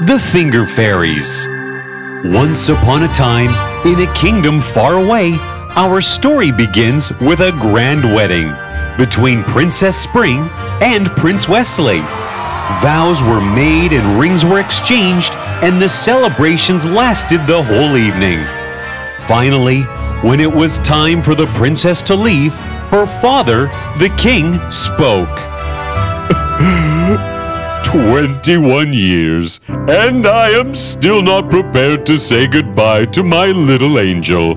The Finger Fairies. Once upon a time, in a kingdom far away, our story begins with a grand wedding between Princess Spring and Prince Wesley. Vows were made and rings were exchanged, and the celebrations lasted the whole evening. Finally, when it was time for the princess to leave, her father, the king, spoke. 21 years, and I am still not prepared to say goodbye to my little angel.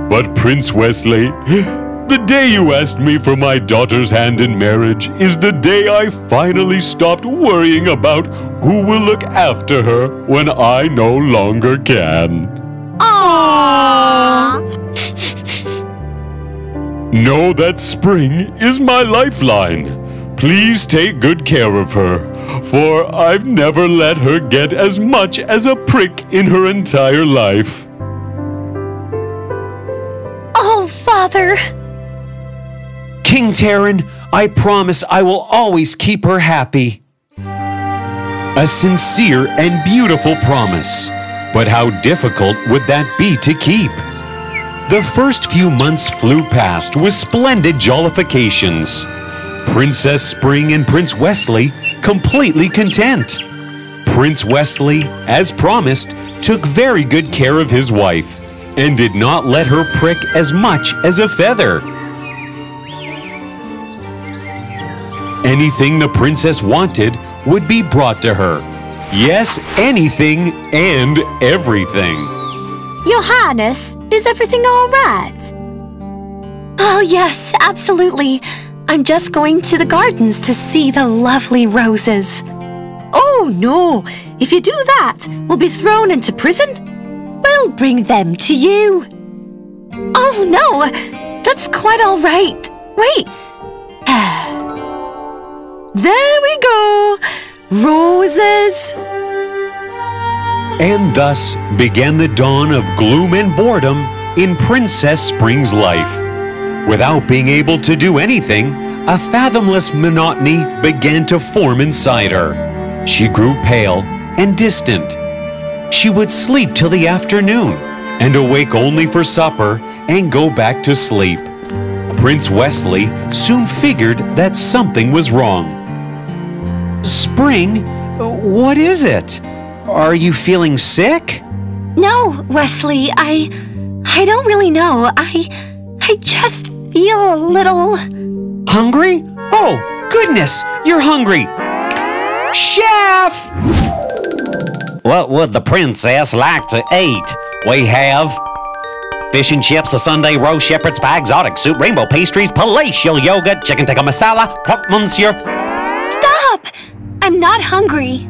But Prince Wesley, the day you asked me for my daughter's hand in marriage is the day I finally stopped worrying about who will look after her when I no longer can. Aww. Know that Spring is my lifeline. Please take good care of her, for I've never let her get as much as a prick in her entire life. Oh, Father. King Terran, I promise I will always keep her happy. A sincere and beautiful promise. But how difficult would that be to keep? The first few months flew past with splendid jollifications. Princess Spring and Prince Wesley completely content. Prince Wesley, as promised, took very good care of his wife and did not let her prick as much as a feather. Anything the princess wanted would be brought to her. Yes, anything and everything. Your Highness, is everything all right? Oh, yes, absolutely. I'm just going to the gardens to see the lovely roses. Oh, no. If you do that, we'll be thrown into prison. We'll bring them to you. Oh, no. That's quite all right. Wait. There we go. Roses. And thus began the dawn of gloom and boredom in Princess Spring's life. Without being able to do anything, a fathomless monotony began to form inside her. She grew pale and distant. She would sleep till the afternoon and awake only for supper and go back to sleep. Prince Wesley soon figured that something was wrong. Spring, what is it? Are you feeling sick? No, Wesley, I don't really know. I just feel a little... Hungry? Oh, goodness, you're hungry. Chef! What would the princess like to eat? We have fish and chips, a Sunday roast, shepherd's pie, exotic soup, rainbow pastries, palatial yogurt, chicken tikka masala, croque monsieur. Stop! I'm not hungry.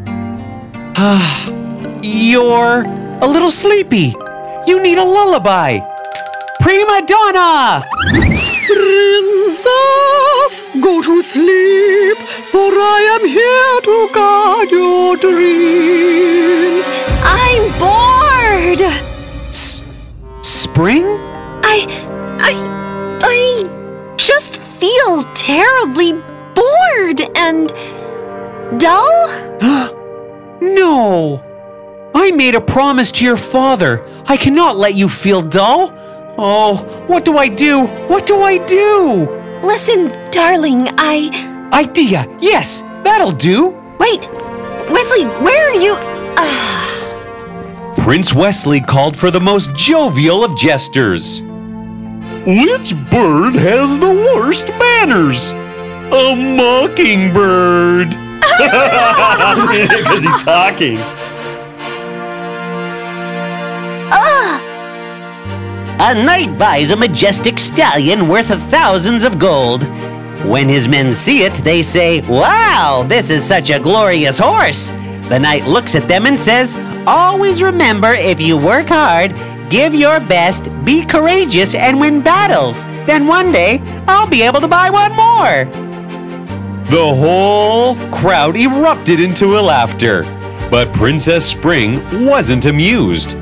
You're a little sleepy. You need a lullaby. Prima donna! Princess, go to sleep, for I am here to guard your dreams. I'm bored. Spring? I just feel terribly bored and dull. No. I made a promise to your father. I cannot let you feel dull. Oh, what do I do? What do I do? Listen, darling, Idea! Yes, that'll do! Wait! Wesley, where are you? Prince Wesley called for the most jovial of jesters. Which bird has the worst manners? A mockingbird! Because he's talking. A knight buys a majestic stallion worth thousands of gold. When his men see it, they say, "Wow, this is such a glorious horse." The knight looks at them and says, "Always remember, if you work hard, give your best, be courageous, and win battles. Then one day, I'll be able to buy one more." The whole crowd erupted into a laughter, but Princess Spring wasn't amused.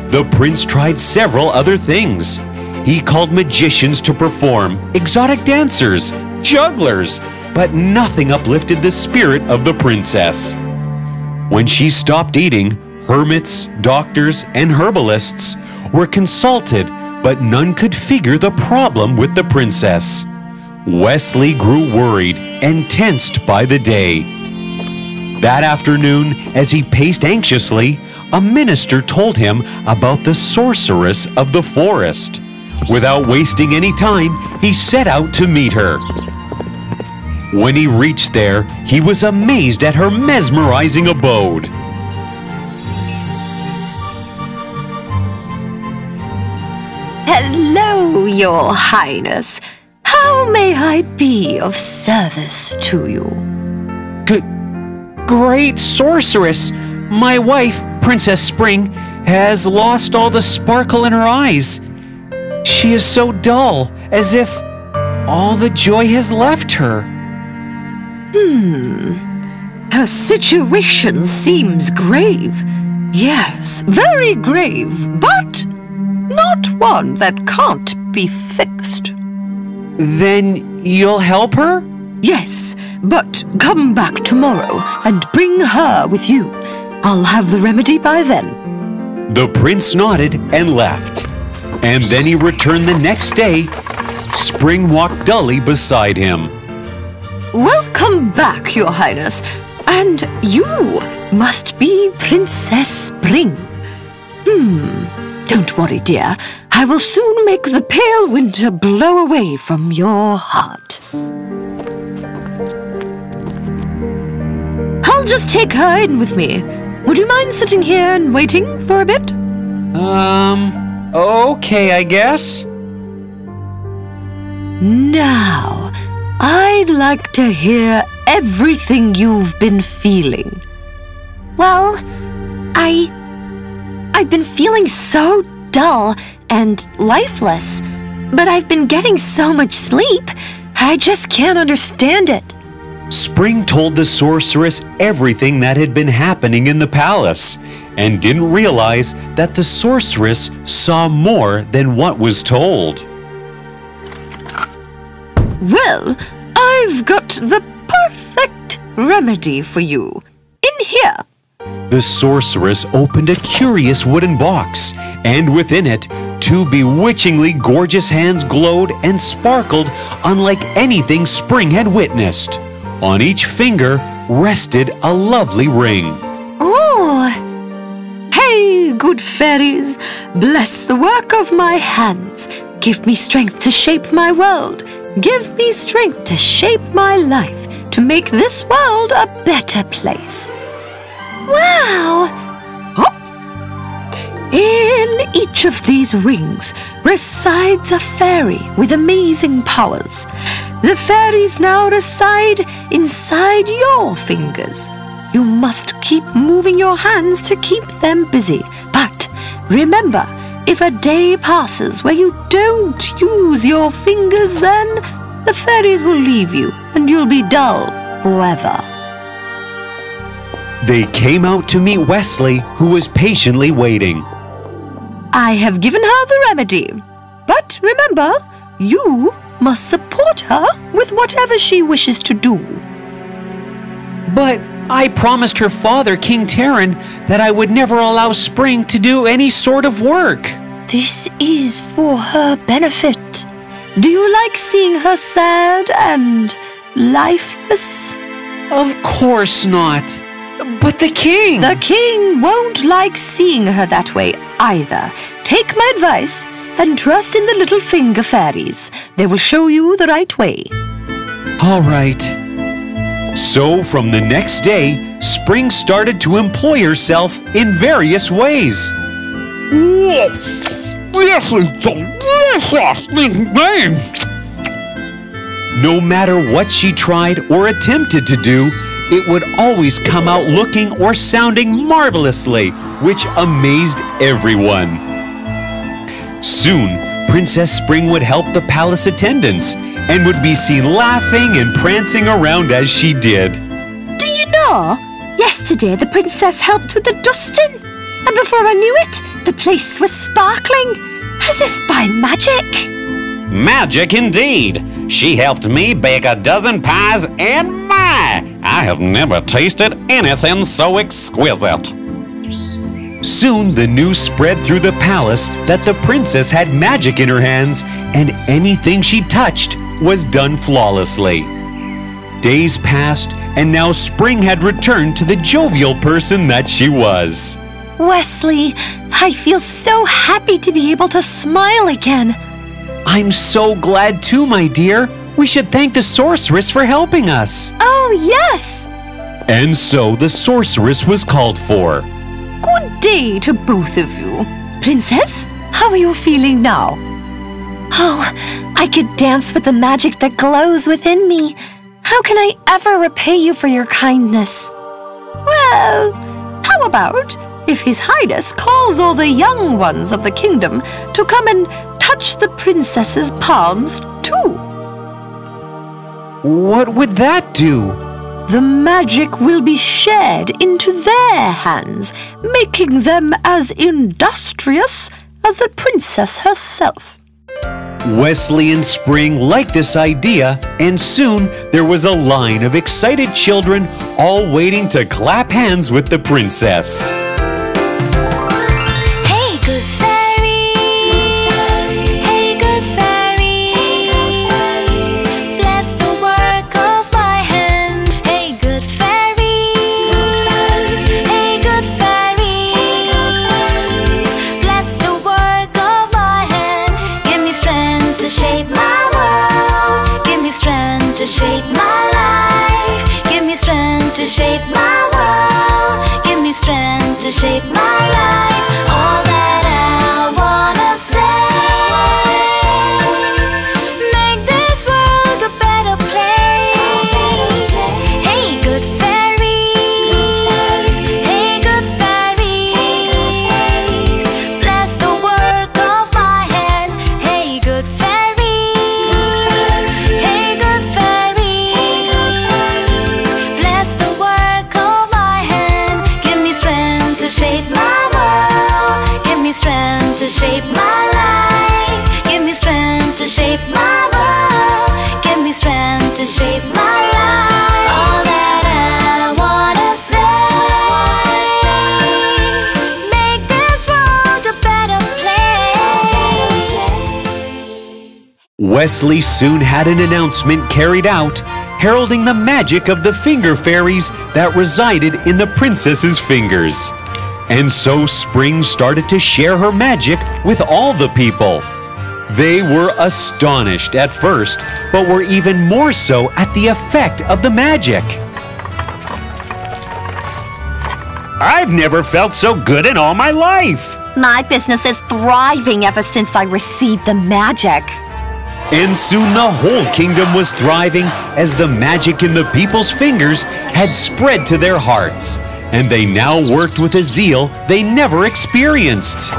The prince tried several other things. He called magicians to perform, exotic dancers, jugglers, but nothing uplifted the spirit of the princess. When she stopped eating, hermits, doctors, and herbalists were consulted, but none could figure the problem with the princess. Wesley grew worried and tensed by the day. That afternoon, as he paced anxiously, a minister told him about the sorceress of the forest. Without wasting any time, he set out to meet her. When he reached there, he was amazed at her mesmerizing abode. Hello, Your Highness. How may I be of service to you? Great sorceress! My wife, Princess Spring, has lost all the sparkle in her eyes. She is so dull, as if all the joy has left her. Her situation seems grave. Yes, very grave, but not one that can't be fixed. Then you'll help her? Yes, but come back tomorrow and bring her with you. I'll have the remedy by then. The prince nodded and left. And then he returned the next day. Spring walked dully beside him. Welcome back, Your Highness. And you must be Princess Spring. Don't worry, dear. I will soon make the pale winter blow away from your heart. I'll just take her in with me. Would you mind sitting here and waiting for a bit? Okay, I guess. Now, I'd like to hear everything you've been feeling. Well, I've been feeling so dull and lifeless, but I've been getting so much sleep, I just can't understand it. Spring told the sorceress everything that had been happening in the palace, and didn't realize that the sorceress saw more than what was told. Well, I've got the perfect remedy for you. In here. The sorceress opened a curious wooden box, and within it, two bewitchingly gorgeous hands glowed and sparkled unlike anything Spring had witnessed. On each finger rested a lovely ring. Oh! Hey, good fairies, bless the work of my hands. Give me strength to shape my world. Give me strength to shape my life, to make this world a better place. Wow! Hop! In each of these rings resides a fairy with amazing powers. The fairies now reside inside your fingers. You must keep moving your hands to keep them busy. But remember, if a day passes where you don't use your fingers, then the fairies will leave you and you'll be dull forever. They came out to meet Wesley, who was patiently waiting. I have given her the remedy. But remember, you must support her with whatever she wishes to do. But I promised her father, King Terran, that I would never allow Spring to do any sort of work. This is for her benefit. Do you like seeing her sad and lifeless? Of course not. But the king! The king won't like seeing her that way either. Take my advice and trust in the little finger fairies. They will show you the right way. All right. So from the next day, Spring started to employ herself in various ways. This is delicious! No matter what she tried or attempted to do, it would always come out looking or sounding marvelously, which amazed everyone. Soon, Princess Spring would help the palace attendants and would be seen laughing and prancing around as she did. Do you know? Yesterday the princess helped with the dusting, and before I knew it, the place was sparkling, as if by magic. Magic indeed! She helped me bake a dozen pies, and my! I have never tasted anything so exquisite. Soon the news spread through the palace that the princess had magic in her hands, and anything she touched was done flawlessly. Days passed, and now Spring had returned to the jovial person that she was. Wesley, I feel so happy to be able to smile again. I'm so glad too, my dear. We should thank the sorceress for helping us. Oh, yes! And so the sorceress was called for. Good day to both of you. Princess, how are you feeling now? Oh, I could dance with the magic that glows within me. How can I ever repay you for your kindness? Well, how about if His Highness calls all the young ones of the kingdom to come and touch the princess's palms too? What would that do? The magic will be shared into their hands, making them as industrious as the princess herself. Wesley and Spring liked this idea, and soon there was a line of excited children all waiting to clap hands with the princess. Hey, good fairies! Hey, good fairies! Bless the work of my hand. Hey, good fairies! Hey, good fairies! Bless the work of my hand. Give me strength to shape my world. Give me strength to shape my life. Give me strength to shape my world. Give me strength to shape my life. All that I wanna say, make this world a better place. Hey, good fairies! Hey, good fairies! Bless the work of my hand. Hey, good fairies! Hey, good fairies! Bless the work of my hand. Give me strength to shape my world. Give me strength to shape my life. Give me strength to shape my world. Give me strength to shape my life. All that I wanna say, make this world a better place. Wesley soon had an announcement carried out, heralding the magic of the finger fairies that resided in the princess's fingers. And so Spring started to share her magic with all the people. They were astonished at first, but were even more so at the effect of the magic. I've never felt so good in all my life. My business is thriving ever since I received the magic. And soon the whole kingdom was thriving as the magic in the people's fingers had spread to their hearts, and they now worked with a zeal they never experienced.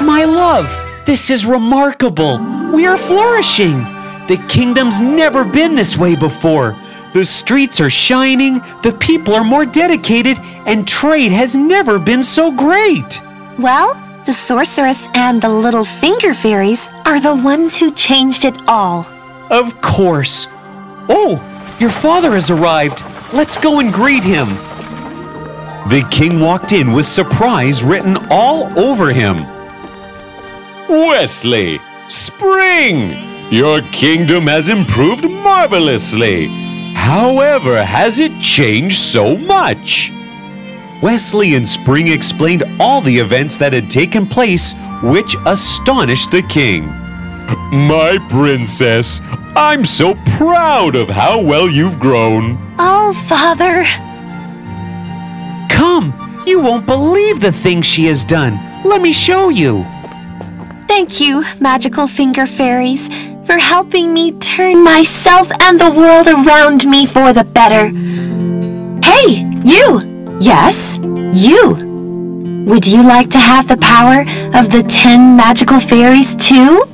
My love, this is remarkable. We are flourishing. The kingdom's never been this way before. The streets are shining, the people are more dedicated, and trade has never been so great. Well, the sorceress and the little finger fairies are the ones who changed it all. Of course. Oh, your father has arrived. Let's go and greet him. The king walked in with surprise written all over him. Wesley, Spring, your kingdom has improved marvelously. However, has it changed so much? Wesley and Spring explained all the events that had taken place, which astonished the king. My princess, I'm so proud of how well you've grown. Oh, Father. Come, you won't believe the things she has done. Let me show you. Thank you, magical finger fairies, for helping me turn myself and the world around me for the better. Hey, you! Yes, you! Would you like to have the power of the 10 magical fairies too?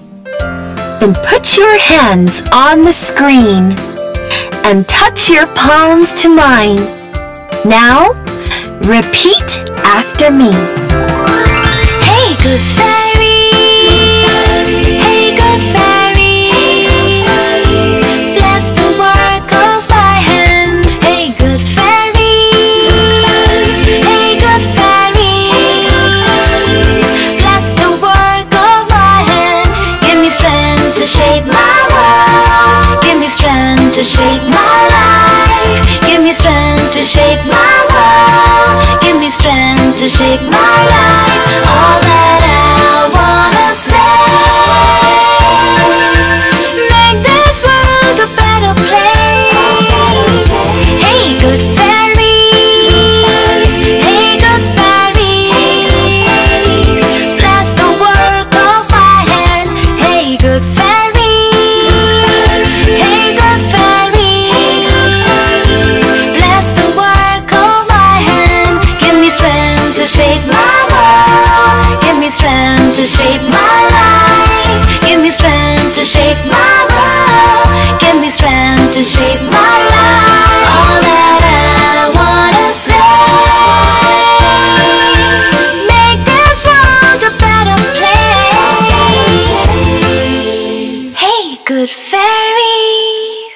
Then put your hands on the screen and touch your palms to mine. Now, repeat after me. Hey, good fairies! Hey, good fairies! Bless the work of shape my life. Give me strength to shape my world. Give me strength to shape my life. All that I wanna say. Make this world a better place. Hey, good fairies. Hey, good fairies. Bless the work of my hand. Hey, good fairies. Hey, good fairies. Bless the work of my hand. Give me strength to shape my world. Give me strength to shape my life. Give me strength to shape my world. Give me strength to shape my life. All that I wanna say. Make this world a better place. Hey, good fairies.